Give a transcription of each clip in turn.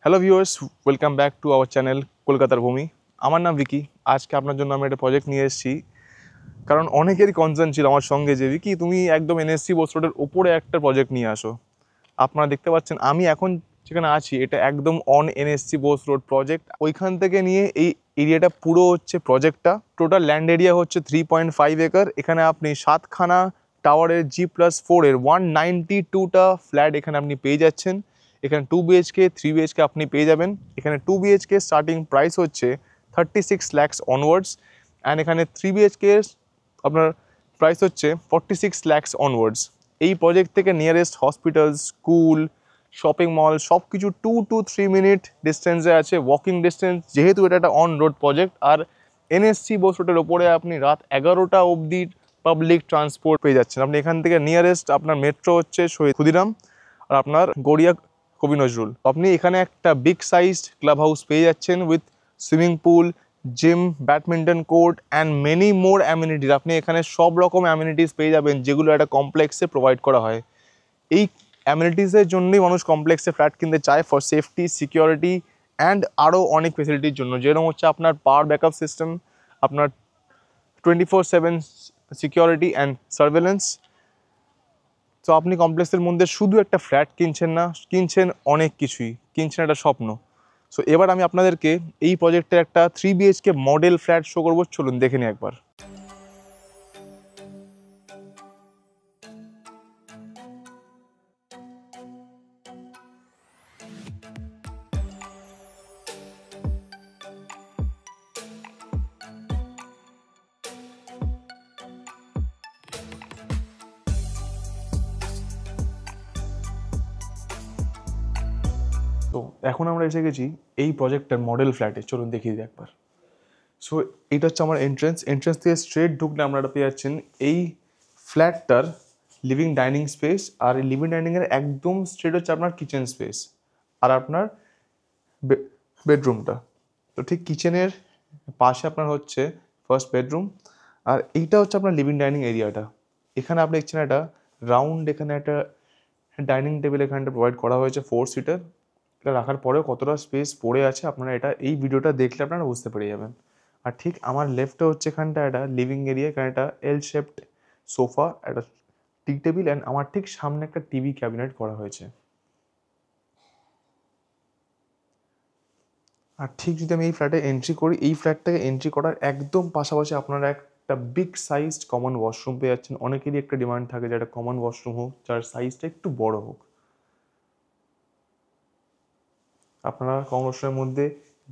Hello viewers, welcome back to our channel কলকাতার ভূমি। আমার নাম ভিকি। আজকে আপনার জন্য আমি একটা প্রজেক্ট নিয়ে এসেছি, কারণ অনেকেরই কনসার্ন ছিল আমার সঙ্গে যে ভিকি তুমি একদম এনএসসি বোস রোডের ওপরে একটা প্রজেক্ট নিয়ে আসো। আপনারা দেখতে পাচ্ছেন আমি এখন যেখানে আছি এটা একদম on NSC Bose road project. ওইখান থেকে নিয়ে এই এরিয়াটা পুরো হচ্ছে প্রজেক্টটা। টোটাল ল্যান্ড এরিয়া হচ্ছে 3.5 একর। এখানে আপনি 7খানা টাওয়ারের G+4 এর 192টা ফ্ল্যাট এখানে আপনি পেয়ে যাচ্ছেন। এখানে 2 BHK 3 BHK আপনি পেয়ে যাবেন। এখানে 2 BHK স্টার্টিং প্রাইস হচ্ছে 36 lakhs অনওয়ার্ডস, অ্যান্ড এখানে 3 BHK আপনার প্রাইস হচ্ছে 46 lakhs অনওয়ার্ডস। এই প্রজেক্ট থেকে nearest hospital, school, shopping mall সব কিছু 2 to 3 মিনিট ডিস্টেন্সে আছে, ওয়াকিং ডিস্টেন্স। যেহেতু এটা একটা অন রোড প্রজেক্ট আর এনএসসি বোস রোডের ওপরে আপনি রাত 11টা অবধি পাবলিক ট্রান্সপোর্ট পেয়ে যাচ্ছেন। আপনি এখান থেকে নিয়ারেস্ট আপনার মেট্রো হচ্ছে শহীদ ক্ষুদিরাম আর আপনার গড়িয়া কবি নজরুল। আপনি এখানে একটা বিগ সাইজড ক্লাব হাউস পেয়ে যাচ্ছেন with swimming pool, gym, badminton court and many more amenities. আপনি এখানে সব রকম অ্যামিনিটিস পেয়ে যাবেন যেগুলো একটা কমপ্লেক্সে প্রোভাইড করা হয়। এই অ্যামিনিটিসের জন্যই মানুষ কমপ্লেক্সে ফ্ল্যাট কিনতে চায়, ফর সেফটি, সিকিউরিটি অ্যান্ড আরও অনেক ফেসিলিটির জন্য, যেরকম হচ্ছে আপনার পাওয়ার ব্যাকআপ সিস্টেম, আপনার 24/7 সিকিউরিটি অ্যান্ড সার্ভেলেন্স। তো আপনি কমপ্লেক্সের মধ্যে শুধু একটা ফ্ল্যাট কিনছেন না, কিনছেন অনেক কিছুই, কিনছেন একটা স্বপ্ন। সো এবার আমি আপনাদেরকে এই প্রজেক্টের একটা 3 BHK মডেল ফ্ল্যাট শো করবো, চলুন দেখে নিই একবার। তো এখন আমরা এসে গেছি এই প্রজেক্টের মডেল ফ্ল্যাটে, চলুন দেখিয়ে দিই একবার। সো এটা হচ্ছে আমার এন্ট্রেন্স থেকে স্ট্রেট ঢুকলে আপনারা পেয়ে যাচ্ছেন এই ফ্ল্যাটটার লিভিং ডাইনিং স্পেস। আর এই লিভিং ডাইনিংয়ের একদম স্ট্রেট হচ্ছে আপনার কিচেন স্পেস আর আপনার বেডরুমটা। তো ঠিক কিচেনের পাশে আপনার হচ্ছে ফার্স্ট বেডরুম, আর এইটা হচ্ছে আপনার লিভিং ডাইনিং এরিয়াটা। এখানে আপনি দেখছেন একটা রাউন্ড, এখানে একটা ডাইনিং টেবিল এখানটা প্রোভাইড করা হয়েছে 4 সিটার। এটা রাখার পরেও কতটা স্পেস পড়ে আছে আপনারা এটা এই ভিডিওটা দেখলে আপনারা বুঝতে পেরে যাবেন। আর ঠিক আমার লেফটে হচ্ছে এখানটা একটা লিভিং এরিয়া, এখানে একটা এল শেপড সোফা, একটা টি টেবিল অ্যান্ড আমার ঠিক সামনে একটা টিভি ক্যাবিনেট করা হয়েছে। আর ঠিক যদি আমি এই ফ্ল্যাটে এন্ট্রি করি, এই ফ্ল্যাটটাকে এন্ট্রি করার একদম পাশাপাশি আপনারা একটা বিগ সাইজড কমন ওয়াশরুম পেয়ে যাচ্ছেন। অনেকেরই একটা ডিমান্ড থাকে যে একটা কমন ওয়াশরুম হোক যার সাইজটা একটু বড় হোক। আপনারা কমন ওয়াশরুমের মধ্যে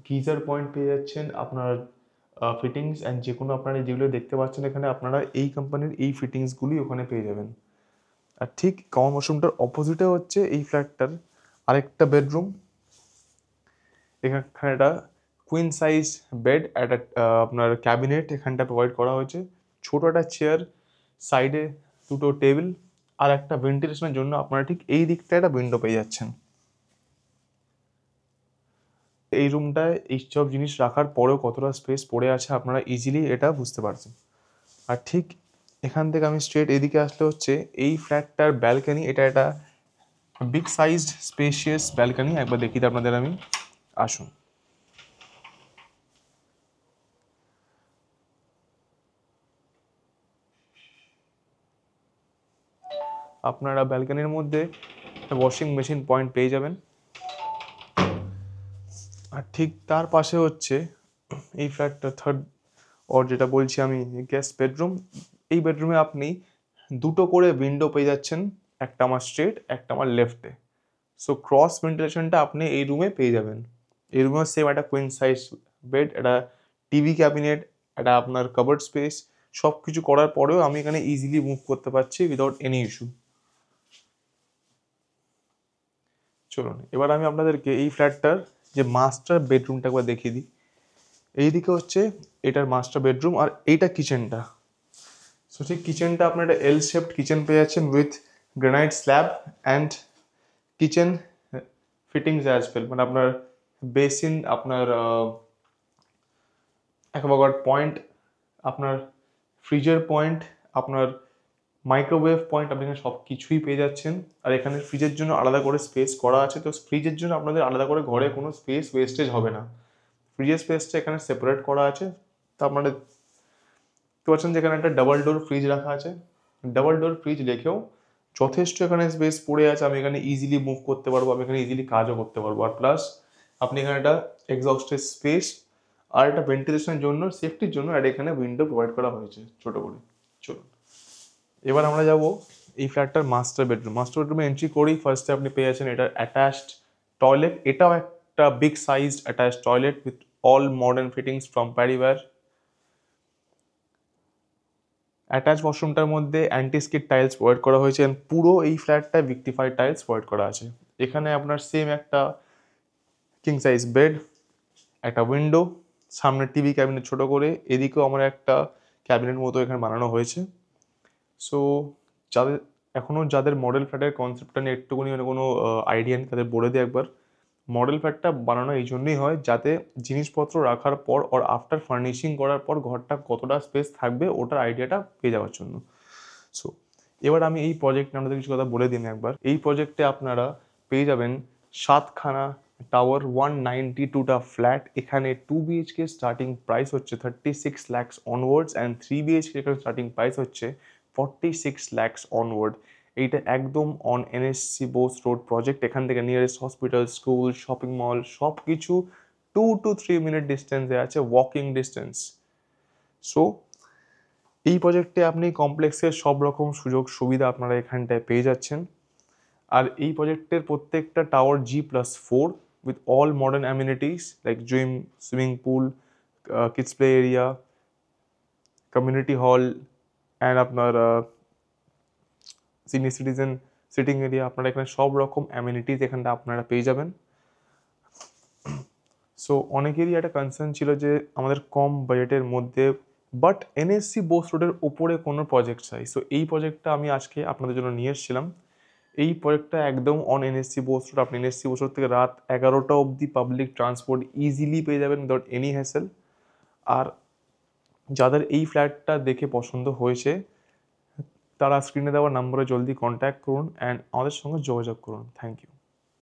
গিজার পয়েন্ট পেয়ে যাচ্ছেন, আপনার ফিটিংস অ্যান্ড যে কোনো আপনারা যেগুলো দেখতে পাচ্ছেন এখানে আপনারা এই কোম্পানির এই ফিটিংসগুলি ওখানে পেয়ে যাবেন। আর ঠিক কমন ওয়াশরুমটার অপোজিটে হচ্ছে এই ফ্ল্যাটটার আরেকটা বেডরুম। এখানে একটা কুইন সাইজ বেড, একটা আপনার ক্যাবিনেট এখানটা প্রোভাইড করা হয়েছে, ছোটো একটা চেয়ার, সাইডে দুটো টেবিল আর একটা ভেন্টিলেশনের জন্য আপনারা ঠিক এই দিকটা একটা উইন্ডো পেয়ে যাচ্ছেন। এই রুমটায় এইসব জিনিস রাখার পরেও কতটা স্পেস পড়ে আছে আপনারা ইজিলি এটা বুঝতে পারছেন। আর ঠিক এখান থেকে আমি স্ট্রেট এদিকে আসলে হচ্ছে এই ফ্ল্যাটটার ব্যালকনি। এটা একটা বিগ সাইজড স্পেশিয়াস ব্যালকনি, একবার দেখিয়ে দিই আপনাদের আমি। আসুন। আপনারা ব্যালকনির মধ্যে ওয়াশিং মেশিন পয়েন্ট পেয়ে যাবেন। আর ঠিক তার পাশে হচ্ছে এই ফ্ল্যাটটা থার্ড, ওর যেটা বলছি আমি, গেস্ট বেডরুম। এই বেডরুমে আপনি দুটো করে উইন্ডো পেয়ে যাচ্ছেন, একটা আমার স্ট্রেট, একটা আমার লেফটে। সো ক্রস ভেন্টিলেশনটা আপনি এই রুমে পেয়ে যাবেন। এই রুমেও সেম একটা কুইন সাইজ বেড, একটা টিভি ক্যাবিনেট, একটা আপনার কাভার্ড স্পেস, সব কিছু করার পরেও আমি এখানে ইজিলি মুভ করতে পারছি উইদাউট এনি ইস্যু। চলুন এবার আমি আপনাদেরকে এই ফ্ল্যাটটার যে মাস্টার বেডরুমটা একবার দেখিয়ে দিই। এইদিকে হচ্ছে এটার মাস্টার বেডরুম আর এইটা কিচেনটা। সো ঠিক কিচেনটা আপনার একটা এল শেপড কিচেন পেয়ে যাচ্ছেন with granite slab and kitchen fittings as well. মানে আপনার বেসিন, আপনার অ্যাকোয়াগার্ড পয়েন্ট, আপনার ফ্রিজের পয়েন্ট, আপনার মাইক্রোওয়েভ পয়েন্ট আপনি এখানে সব কিছুই পেয়ে যাচ্ছেন। আর এখানে ফ্রিজের জন্য আলাদা করে স্পেস করা আছে, তো ফ্রিজের জন্য আপনাদের আলাদা করে ঘরে কোনো স্পেস ওয়েস্টেজ হবে না। ফ্রিজের স্পেসটা এখানে সেপারেট করা আছে। তো আপনারা দেখতে পাচ্ছেন যে এখানে একটা ডাবল ডোর ফ্রিজ রাখা আছে। ডাবল ডোর ফ্রিজ রেখেও যথেষ্ট এখানে স্পেস পড়ে আছে, আমি এখানে ইজিলি মুভ করতে পারবো, আমি এখানে ইজিলি কাজও করতে পারবো। আর প্লাস আপনি এখানে একটা এক্সস্টের স্পেস আর একটা ভেন্টিলেশনের জন্য, সেফটির জন্য আর এখানে উইন্ডো প্রোভাইড করা হয়েছে ছোট করে। চলুন এবার আমরা যাব এই ফ্ল্যাটটার মাস্টার বেডরুম। মাস্টার বেডরুমে এন্ট্রি করেই ফার্স্টে আপনি পেয়ে যাচ্ছেন এটা অ্যাটাচড টয়লেট। এটাও একটা big sized attached toilet with all modern fittings from Parryware. Attach ওয়াশরুমটার মধ্যে অ্যান্টি স্কিড টাইলস প্রোভাইড করা হয়েছে, and পুরো এই ফ্ল্যাটটায় ভিক্টিফাইড টাইলস প্রোভাইড করা আছে। এখানে আপনার সেম একটা কিং সাইজ বেড, একটা উইন্ডো, সামনে টিভি ক্যাবিনেট ছোট করে, এদিকেও আমার একটা ক্যাবিনেট মতো এখানে বানানো হয়েছে। সো যাদের মডেল ফ্ল্যাটের কনসেপ্টটা নিয়ে একটুখানি মানে কোনো আইডিয়া নেই, তাদের বলে দিই একবার। মডেল ফ্ল্যাটটা বানানো এই জন্যই হয় যাতে জিনিসপত্র রাখার পর ওর আফটার ফার্নিশিং করার পর ঘরটা কতটা স্পেস থাকবে ওটার আইডিয়াটা পেয়ে যাওয়ার জন্য। সো এবার আমি এই প্রজেক্টে আপনাদের কিছু কথা বলে দিন একবার। এই প্রজেক্টে আপনারা পেয়ে যাবেন 7খানা টাওয়ার, 192টা ফ্ল্যাট। এখানে 2 BHK স্টার্টিং প্রাইস হচ্ছে 36 lakhs অনওয়ার্ডস, অ্যান্ড 3 BHK এখানে স্টার্টিং প্রাইস হচ্ছে 46 lakhs অনওয়ার্ড। এইটা একদম on NSC Bose road project. এখান থেকে nearest hospital, school, shopping mall সব কিছু 2 to 3 মিনিট ডিস্টেন্সে আছে, ওয়াকিং ডিস্টেন্স। সো এই প্রজেক্টে আপনি কমপ্লেক্সের সব রকম সুযোগ সুবিধা আপনারা এখানটায় পেয়ে যাচ্ছেন। আর এই প্রজেক্টের প্রত্যেকটা tower G+4 with all modern amenities like gym, swimming pool, kids play area, community hall, and আপনার সিনিয়র সিটিজেন সিটিং এরিয়া। আপনারা এখানে সব রকম অ্যামিনিটিস এখানটা আপনারা পেয়ে যাবেন। সো অনেকেরই একটা কনসার্ন ছিল যে আমাদের কম বাজেটের মধ্যে বাট NSC বোস রোডের ওপরে কোনো প্রজেক্ট চাই। সো এই প্রজেক্টটা আমি আজকে আপনাদের জন্য নিয়ে এসেছিলাম। এই প্রজেক্টটা একদম অন NSC বোস রোড। আপনি NSC বোস রোড থেকে রাত 11টা অবধি পাবলিক ট্রান্সপোর্ট ইজিলি পেয়ে যাবেন উইদাউট এনি হ্যাসেল। আর যাদের এই ফ্ল্যাটটা দেখে পছন্দ হয়েছে তারা স্ক্রিনে দেওয়া নম্বরে জলদি কন্ট্যাক্ট করুন অ্যান্ড আমাদের সঙ্গে যোগাযোগ করুন। Thank you.